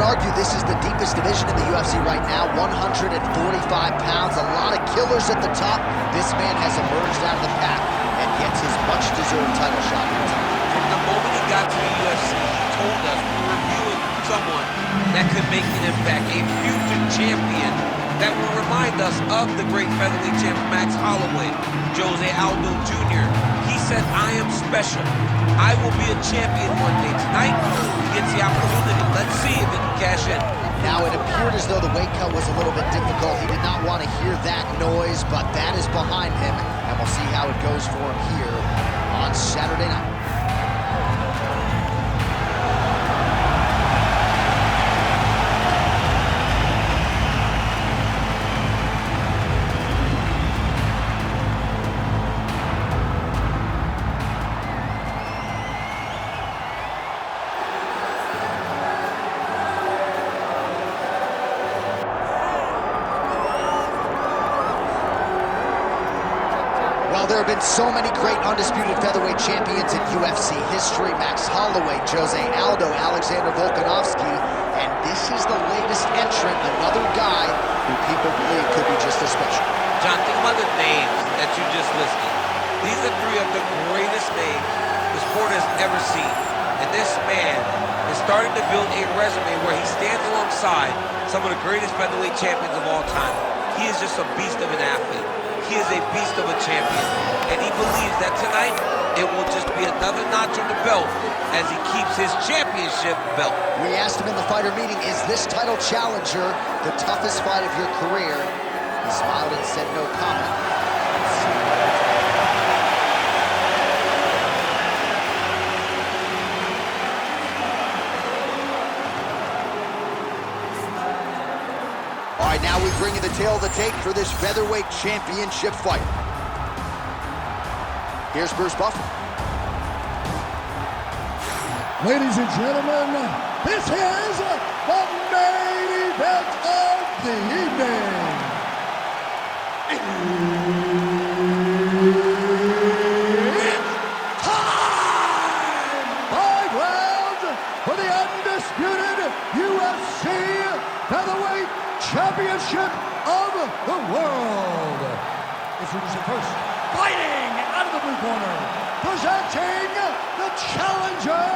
argue this is the deepest division in the UFC right now, 145 pounds, a lot of killers at the top. This man has emerged out of the pack and gets his much-deserved title shot here tonight. From the moment he got to the UFC, he told us we were viewing someone that could make an impact, a future champion that will remind us of the great featherweight champion Max Holloway, Jose Aldo Jr. He said, I am special. I will be a champion one day. Tonight, he gets the opportunity. Let's see if he can cash in. Now, it appeared as though the weight cut was a little bit difficult. He did not want to hear that noise, but that is behind him, and we'll see how it goes for him here on Saturday night. There have been so many great undisputed featherweight champions in UFC history. Max Holloway, Jose Aldo, Alexander Volkanovski, and this is the latest entrant, another guy who people believe could be just as special. John, think about the names that you just listed. These are three of the greatest names the sport has ever seen. And this man is starting to build a resume where he stands alongside some of the greatest featherweight champions of all time. He is just a beast of an athlete. He is a beast of a champion, and he believes that tonight it will just be another notch on the belt as he keeps his championship belt. We asked him in the fighter meeting, is this title challenger the toughest fight of your career? He smiled and said no comment. All right, now we bring you the tail of the tape for this featherweight championship fight. Here's Bruce Buffer. Ladies and gentlemen, this is the main event of the evening. It's time! 5 rounds for the undisputed UFC featherweight championship of the world. Introducing first, fighting out of the blue corner, presenting the challenger,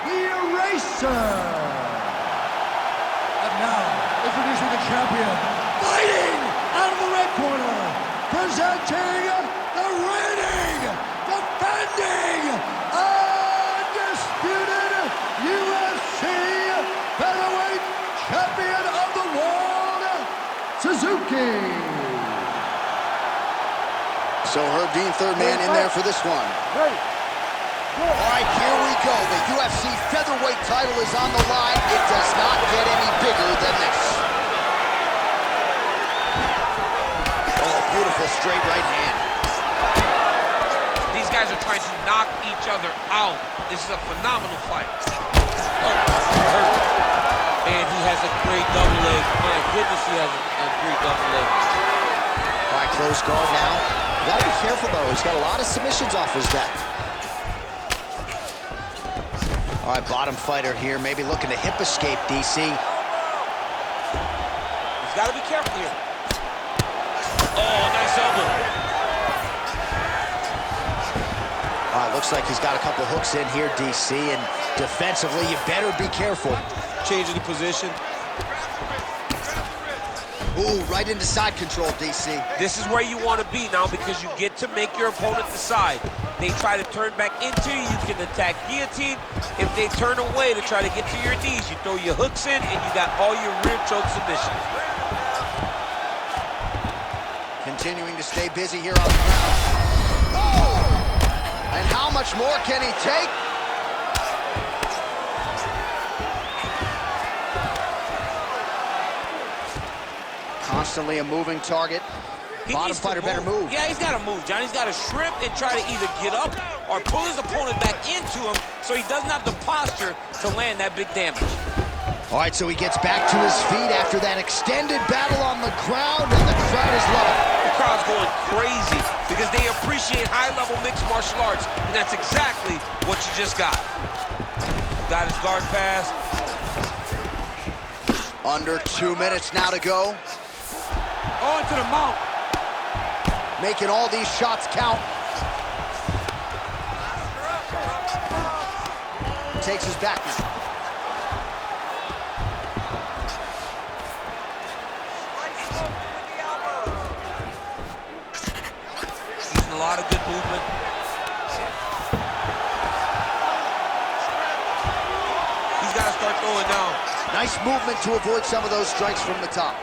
the Eraser. And now, introducing the champion, fighting out of the red corner, presenting the reigning, defending, undisputed UFC featherweight champion of the world, Suzuki. So Herb Dean, third man in there for this one. All right, here we go. The UFC featherweight title is on the line. It does not get any bigger than this. Oh, beautiful straight right hand. These guys are trying to knock each other out. This is a phenomenal fight. Oh, and he has a great double leg. My goodness, he has a great double leg. All right, close guard now. Gotta be careful, though. He's got a lot of submissions off his back. All right, bottom fighter here, maybe looking to hip escape, DC. He's got to be careful here. Oh, nice elbow. All right, looks like he's got a couple hooks in here, DC, and defensively, you better be careful. Changing the position. Ooh, right into side control, DC. This is where you want to be now because you get to make your opponent decide. They try to turn back into you, you can attack guillotine. If they turn away to try to get to your knees, you throw your hooks in and you got all your rear choke submissions. Continuing to stay busy here on the ground. Oh! And how much more can he take? Constantly a moving target. Bottom fighter better move. Yeah, he's got to move, John. He's got to shrimp and try to either get up or pull his opponent back into him so he doesn't have the posture to land that big damage. All right, so he gets back to his feet after that extended battle on the ground, and the crowd is loving it. The crowd's going crazy because they appreciate high-level mixed martial arts, and that's exactly what you just got. Got his guard pass. Under 2 minutes now to go. Oh, into the mount. Making all these shots count. Takes his back now. Using a lot of good movement. He's got to start throwing down. Nice movement to avoid some of those strikes from the top.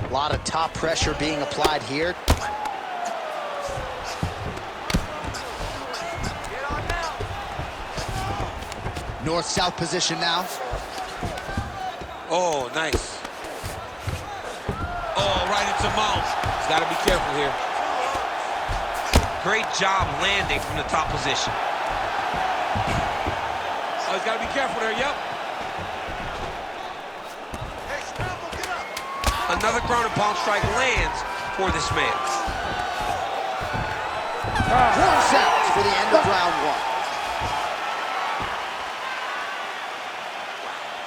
A lot of top pressure being applied here. North-south position now. Oh, nice. Oh, right into mount. He's got to be careful here. Great job landing from the top position. Oh, he's got to be careful there, yep. Another ground and pound strike lands for this man. Horn sounds for the end of round one.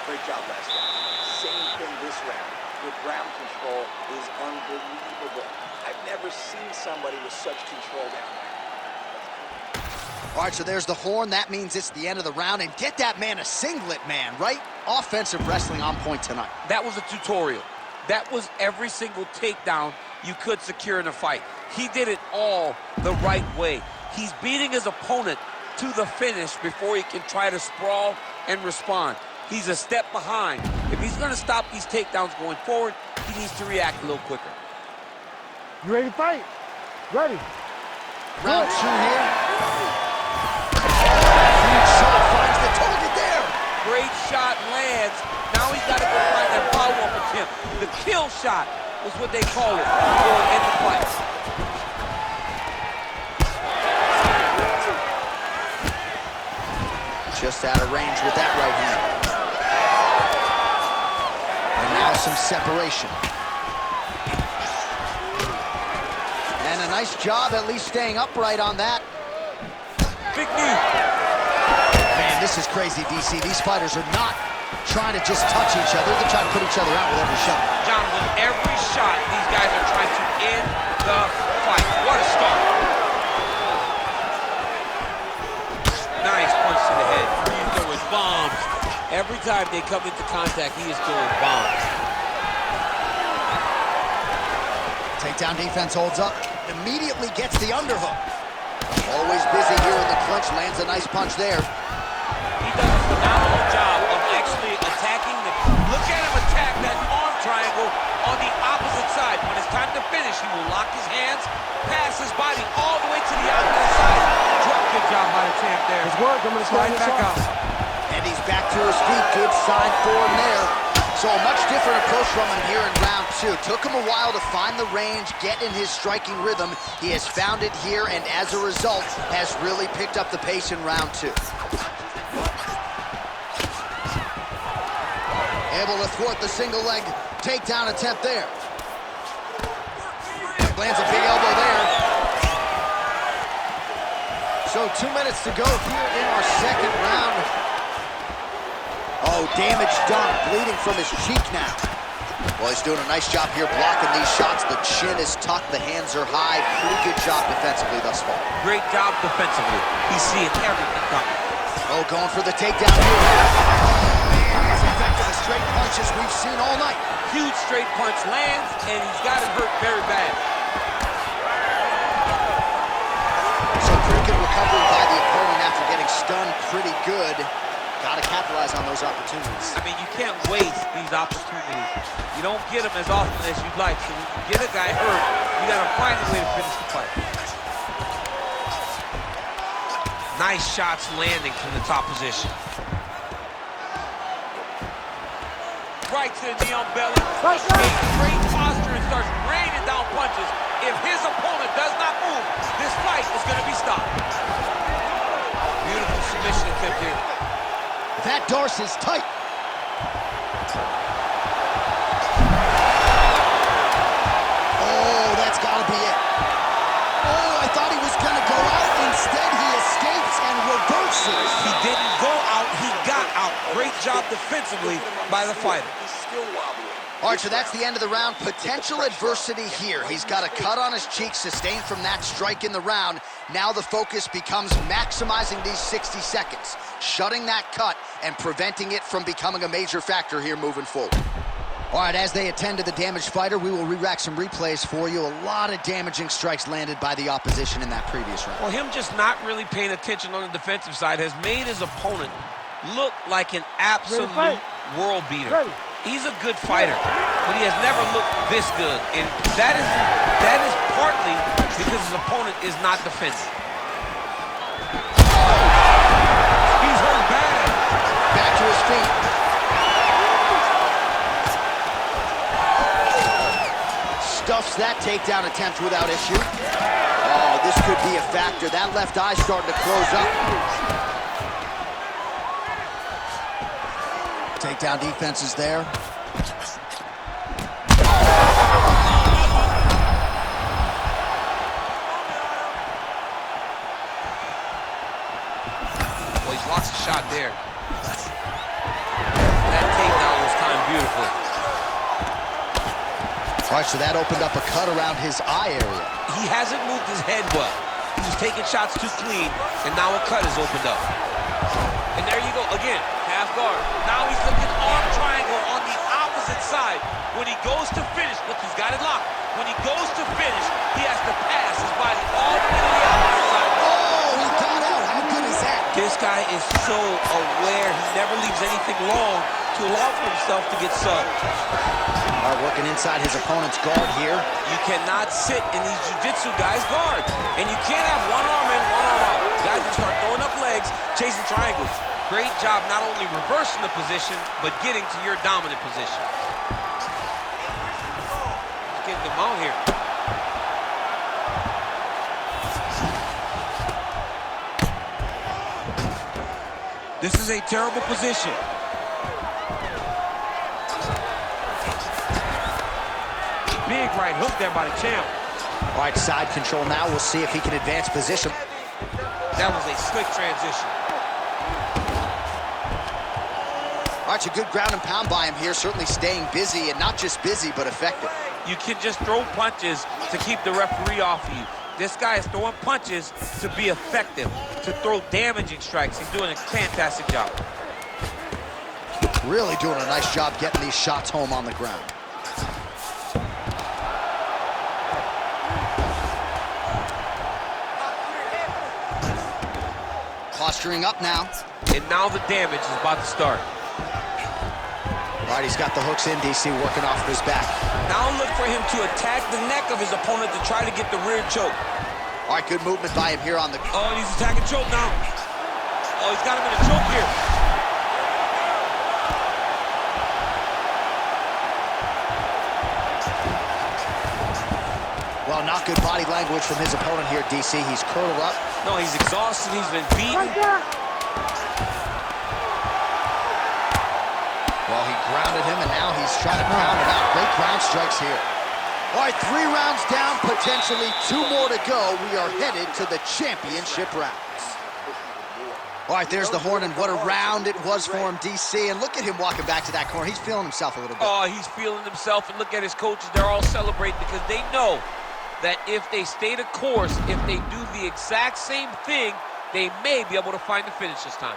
Great job last round. Same thing this round. Your ground control is unbelievable. I've never seen somebody with such control down there. All right, so there's the horn. That means it's the end of the round. And get that man a singlet, man, right? Offensive wrestling on point tonight. That was a tutorial. That was every single takedown you could secure in a fight. He did it all the right way. He's beating his opponent to the finish before he can try to sprawl and respond. He's a step behind. If he's going to stop these takedowns going forward, he needs to react a little quicker. You ready to fight? Ready. Round two here. Huge shot finds the target there. Great shot lands. Now he's got to go find that follow-up attempt. The kill shot was what they call it before it ended the fight. Just out of range with that right hand. And now some separation. And a nice job at least staying upright on that. Big knee. Man, this is crazy, DC. These fighters are not trying to just touch each other. They're trying to put each other out with every shot. John, with every shot, these guys are trying to end the fight. What a start. Nice punch to the head. He's throwing bombs. Every time they come into contact, he is throwing bombs. Takedown defense holds up. Immediately gets the underhook. Always busy here in the clinch. Lands a nice punch there. He does a phenomenal job of actually attacking the... Look at him attack that arm triangle on the opposite side. When it's time to finish, he will lock his hands, pass his body all the way to the opposite side. Good job by the champ there. It's work. I'm going to slide back out. And he's back to his feet. Good sign for him there. So a much different approach from him here in round two. Took him a while to find the range, get in his striking rhythm. He has found it here, and as a result, has really picked up the pace in round two. Able to thwart the single leg takedown attempt there. Lands a big elbow there. So 2 minutes to go here in our second round. Oh, damage done, bleeding from his cheek now. Well, he's doing a nice job here blocking these shots. The chin is tucked, the hands are high. Pretty good job defensively thus far. Great job defensively. He's seeing everything coming. Oh, going for the takedown here. Man, as effective as straight punches we've seen all night. Huge straight punch lands, and he's got it hurt very bad. So pretty good recovery by the opponent after getting stunned pretty good. Got to capitalize on those opportunities. I mean, you can't waste these opportunities. You don't get them as often as you'd like. So when you get a guy hurt, you got to find a way to finish the fight. Nice shots landing from the top position. Right to the knee on belly. Right, A great posture and starts raining down punches. If his opponent does not move, this fight is going to be stopped. Beautiful submission attempt here. That Darce is tight. Oh, that's got to be it. Oh, I thought he was going to go out. Instead, he escapes and reverses. He didn't go out, he got out. Great defensively by the fighter. He's still wobbly. All right, so that's the end of the round. Potential adversity here. He's got a cut on his cheek sustained from that strike in the round. Now the focus becomes maximizing these 60 seconds, shutting that cut and preventing it from becoming a major factor here moving forward. All right, as they attend to the damaged fighter, we will re-rack some replays for you. A lot of damaging strikes landed by the opposition in that previous round. Well, him just not really paying attention on the defensive side has made his opponent look like an absolute world beater. Ready. He's a good fighter, but he has never looked this good, and that is partly because his opponent is not defensive. He's hurt bad. Back to his feet. Stuffs that takedown attempt without issue. Oh, this could be a factor. That left eye starting to close up. Takedown defense is there. Well, he's lost a shot there. That takedown was timed beautifully. All right, so that opened up a cut around his eye area. He hasn't moved his head well. He was taking shots too clean, and now a cut is opened up. And there you go, again, half guard. Now he's looking arm triangle on the opposite side. When he goes to finish, look, he's got it locked. When he goes to finish, he has to pass his body all the way to the opposite side. Oh, he got out. How good is that? This guy is so aware. He never leaves anything long to allow for himself to get subbed. All right, working inside his opponent's guard here. You cannot sit in these jiu-jitsu guys' guard. And you can't have one arm in, one arm out. Guys can start throwing up legs, chasing triangles. Great job not only reversing the position, but getting to your dominant position. He's getting them out here. This is a terrible position. Big right hook there by the champ. All right, side control now. We'll see if he can advance position. That was a slick transition. All right, so good ground and pound by him here, certainly staying busy, and not just busy, but effective. You can just throw punches to keep the referee off of you. This guy is throwing punches to be effective, to throw damaging strikes. He's doing a fantastic job. Really doing a nice job getting these shots home on the ground. Posturing up now. And now the damage is about to start. All right, he's got the hooks in, DC, working off of his back. Now look for him to attack the neck of his opponent to try to get the rear choke. All right, good movement by him here on the... Oh, and he's attacking choke now. Oh, he's got him in a choke here. Well, not good body language from his opponent here, DC. He's curled up. No, he's exhausted. He's been beaten. Well, he grounded him, and now he's trying to pound it out. Great ground strikes here. All right, 3 rounds down, potentially 2 more to go. We are headed to the championship rounds. All right, there's the horn, and what a round it was for him, DC. And look at him walking back to that corner. He's feeling himself a little bit. Oh, he's feeling himself, and look at his coaches. They're all celebrating because they know that if they stay the course, if they do the exact same thing, they may be able to find the finish this time.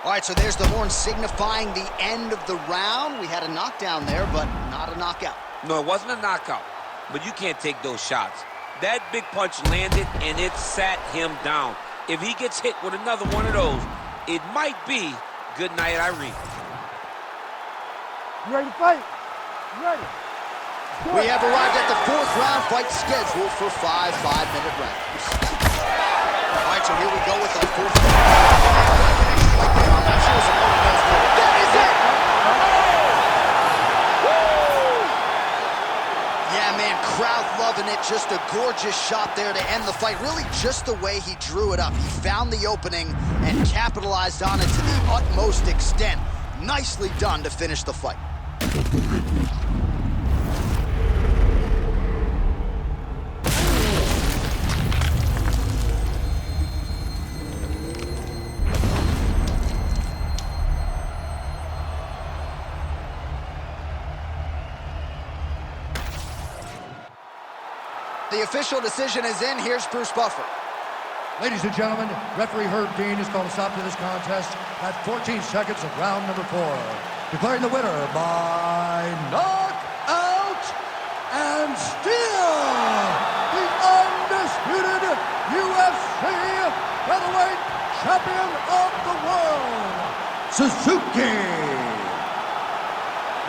All right, so there's the horn signifying the end of the round. We had a knockdown there, but not a knockout. No, it wasn't a knockout, but you can't take those shots. That big punch landed, and it sat him down. If he gets hit with another one of those, it might be good night, Irene. You ready to fight? You ready? We have arrived at the 4th round fight scheduled for 5 5-minute rounds. All right, so here we go with our 4th round. I'm not sure his opponent knows more. That is it! Yeah, man, crowd loving it. Just a gorgeous shot there to end the fight. Really just the way he drew it up. He found the opening and capitalized on it to the utmost extent. Nicely done to finish the fight. The official decision is in. Here's Bruce Buffer. Ladies and gentlemen, referee Herb Dean has called a stop to this contest at 14 seconds of round number 4. Declaring the winner by knockout and still the undisputed UFC featherweight champion of the world, Suzuki.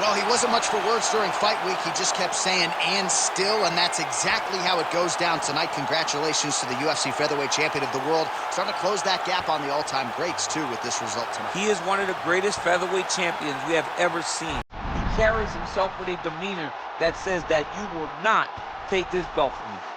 Well, he wasn't much for words during fight week. He just kept saying, and still, and that's exactly how it goes down tonight. Congratulations to the UFC featherweight champion of the world. Starting to close that gap on the all-time greats, too, with this result tonight. He is one of the greatest featherweight champions we have ever seen. He carries himself with a demeanor that says that you will not take this belt from me.